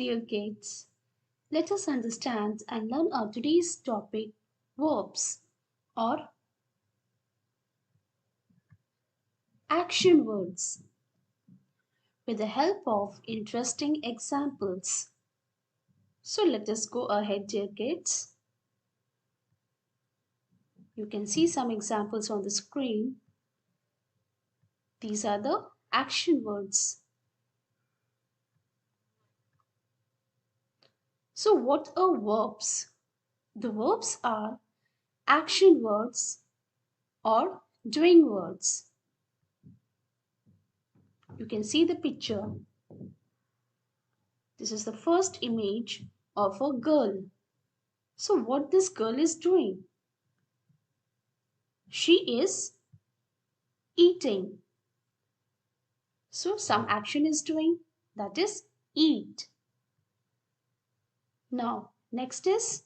dear kids. Let us understand and learn our today's topic verbs or action words with the help of interesting examples. So let us go ahead, dear kids. You can see some examples on the screen. These are the action words. So what are verbs? The verbs are action words or doing words. You can see the picture. This is the first image of a girl. So what this girl is doing? She is eating. So some action is doing, that is eat. Now next is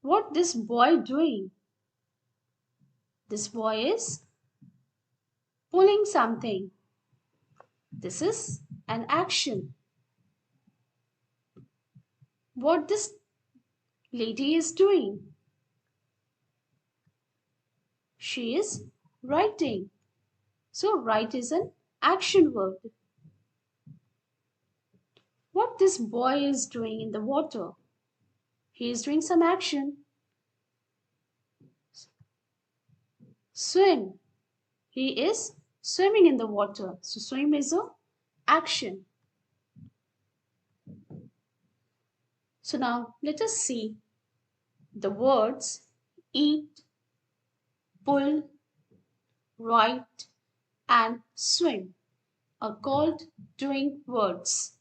what this boy doing? This boy is pulling something. This is an action. What this lady is doing? She is writing. So write is an action word. What this boy is doing in the water? He is doing some action. Swim. He is swimming in the water. So swim is a action. So now let us see the words eat, pull, write and swim are called doing words.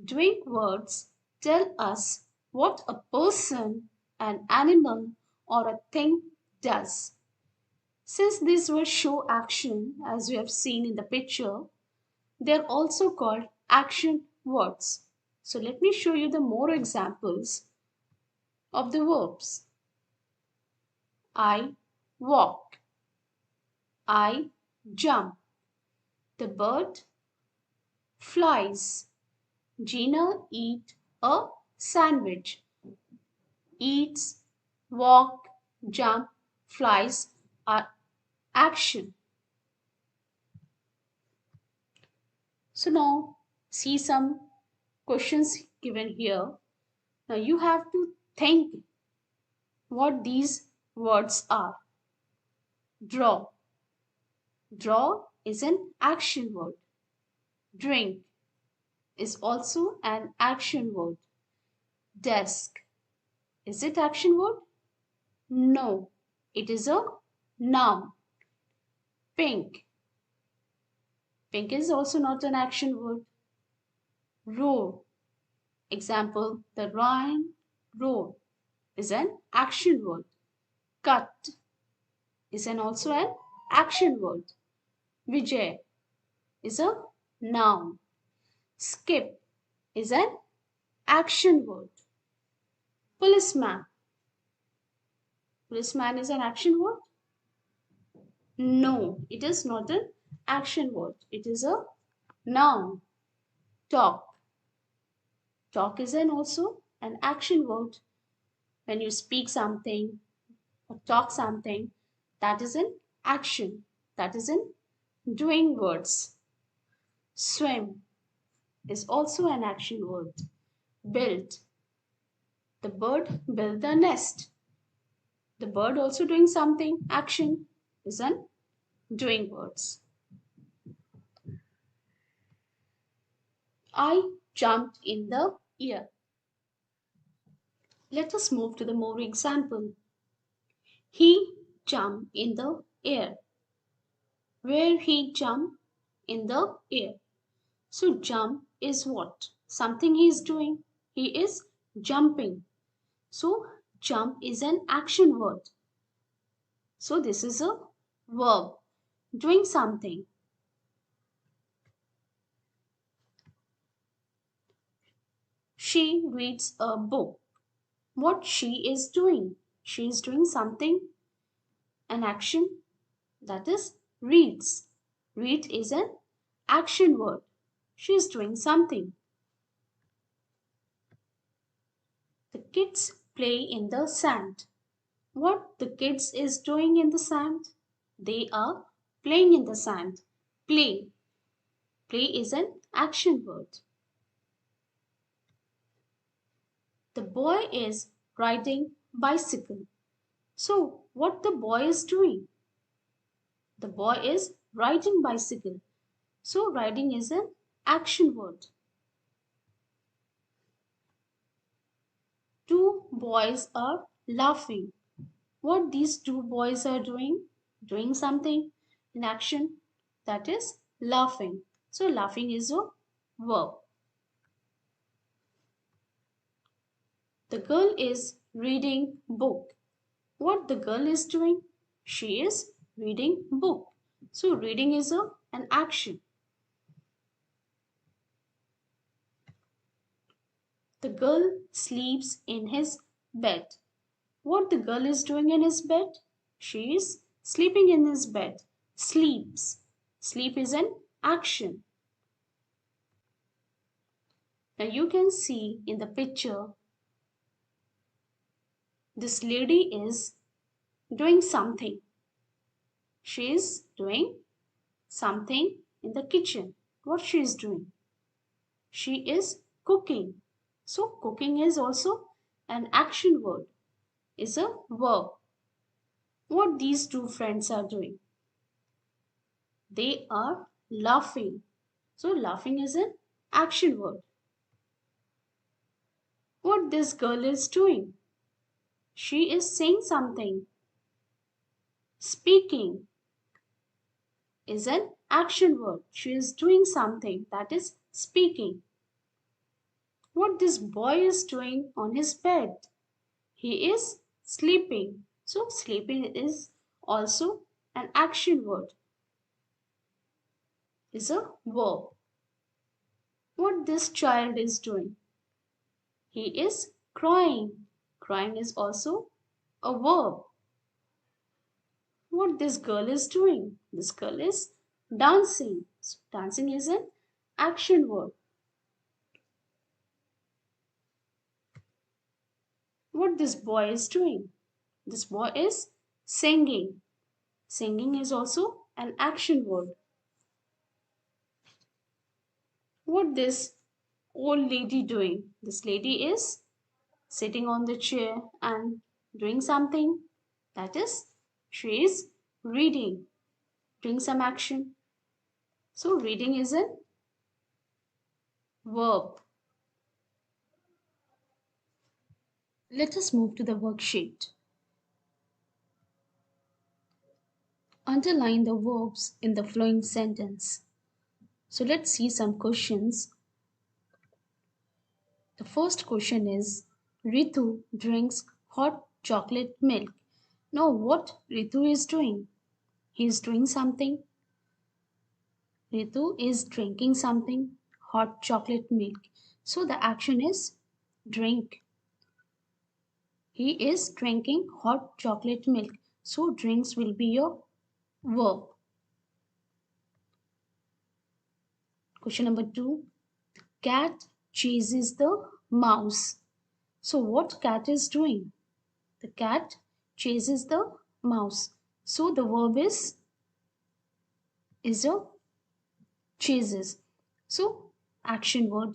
Doing words tell us what a person, an animal or a thing does. Since these were show action as we have seen in the picture, they are also called action words. So let me show you the more examples of the verbs. I walk. I jump. The bird flies. Gina eat a sandwich. Eats, walk, jump, flies are action. So now see some questions given here. Now you have to think what these words are. Draw. Draw is an action word. Drink is also an action word. Desk. Is it action word? No, it is a noun. Pink. Pink is also not an action word. Roar. Example, the Rhine roar is an action word. Cut is also an action word. Vijay is a noun. Skip is an action word. Policeman. Policeman is an action word? No, it is not an action word. It is a noun. Talk. Talk is also an action word. When you speak something or talk something, that is an action. That is in doing words. Swim is also an action word. Build. The bird built a nest. The bird also doing something, action is an doing words. I jumped in the air. Let us move to the more example. He jumped in the air. Where he jumped in the air. So jump is what? Something he is doing. He is jumping. So jump is an action word. So this is a verb. Doing something. She reads a book. What she is doing? She is doing something, an action, that is reads. Read is an action word. She is doing something. kids play in the sand. What the kids is doing in the sand? They are playing in the sand. Play. Play is an action word. The boy is riding bicycle. So what the boy is doing? The boy is riding bicycle. So riding is an action word. Two boys are laughing. What these two boys are doing? Doing something in action, that is laughing. So laughing is a verb. The girl is reading book. What the girl is doing? She is reading book. So reading is an action. The girl sleeps in his bed. What the girl is doing in his bed? She is sleeping in his bed. Sleeps. Sleep is an action. Now you can see in the picture, this lady is doing something. She is doing something in the kitchen. What she is doing? She is cooking. So cooking is also an action word, is a verb. What these two friends are doing? They are laughing. So laughing is an action word. What this girl is doing? She is saying something. Speaking is an action word. She is doing something, that is speaking. What this boy is doing on his bed? He is sleeping. So sleeping is also an action word, is a verb. What this child is doing? He is crying. Crying is also a verb. What this girl is doing? This girl is dancing. So dancing is an action word. What this boy is doing? This boy is singing. Singing is also an action word. What this old lady doing? This lady is sitting on the chair and doing something. That is, she is reading, doing some action. So reading is a verb. Let us move to the worksheet. Underline the verbs in the flowing sentence. So let's see some questions. The first question is Ritu drinks hot chocolate milk. Now, what Ritu is doing? He is doing something. Ritu is drinking something, hot chocolate milk. So the action is drink. He is drinking hot chocolate milk. So drinks will be your verb. Question number 2. Cat chases the mouse. So what cat is doing? The cat chases the mouse. So the verb is a chases. So action word.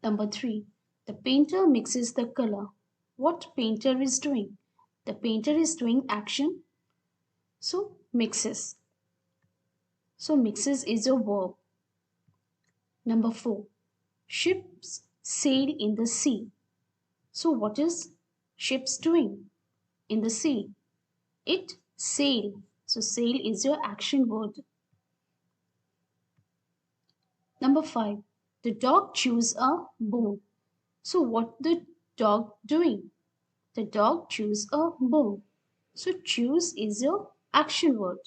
Number 3. The painter mixes the color. What painter is doing? The painter is doing action. So mixes. So mixes is a verb. Number 4. Ships sail in the sea. So what is ships doing in the sea? It sail. So sail is your action word. Number 5. The dog chews a bone. So what the dog doing? The dog chews a bone. So chews is your action word.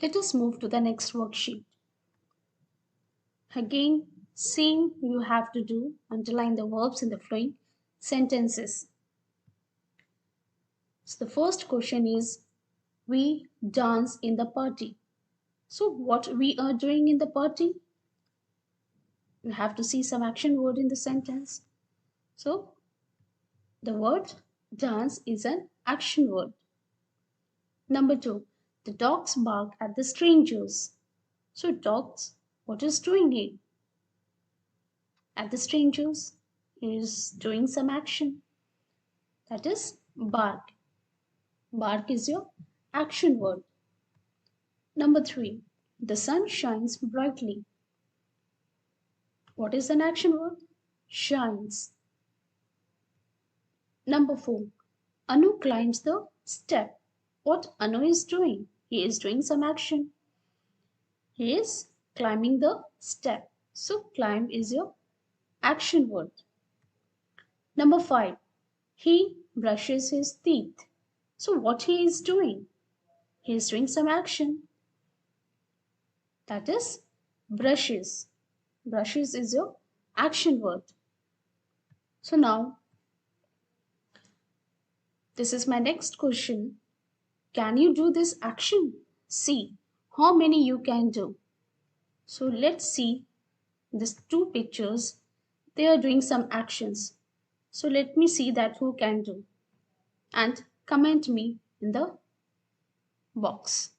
Let us move to the next worksheet. Again, same you have to do. Underline the verbs in the flowing sentences. So the first question is, we dance in the party. So what we are doing in the party? You have to see some action word in the sentence. So the word dance is an action word. Number two, the dogs bark at the strangers. So dogs, what is doing it? At the strangers, he is doing some action. That is bark. Bark is your action word. Number three, the sun shines brightly. What is an action word? Shines. Number four, Anu climbs the step. What Anu is doing? He is doing some action. He is climbing the step. So climb is your action word. Number five, he brushes his teeth. So what he is doing? He is doing some action. That is brushes. Brushes is your action word. So now, this is my next question. Can you do this action? See how many you can do. So let's see these two pictures. They are doing some actions. So let me see that who can do. And comment me in the box.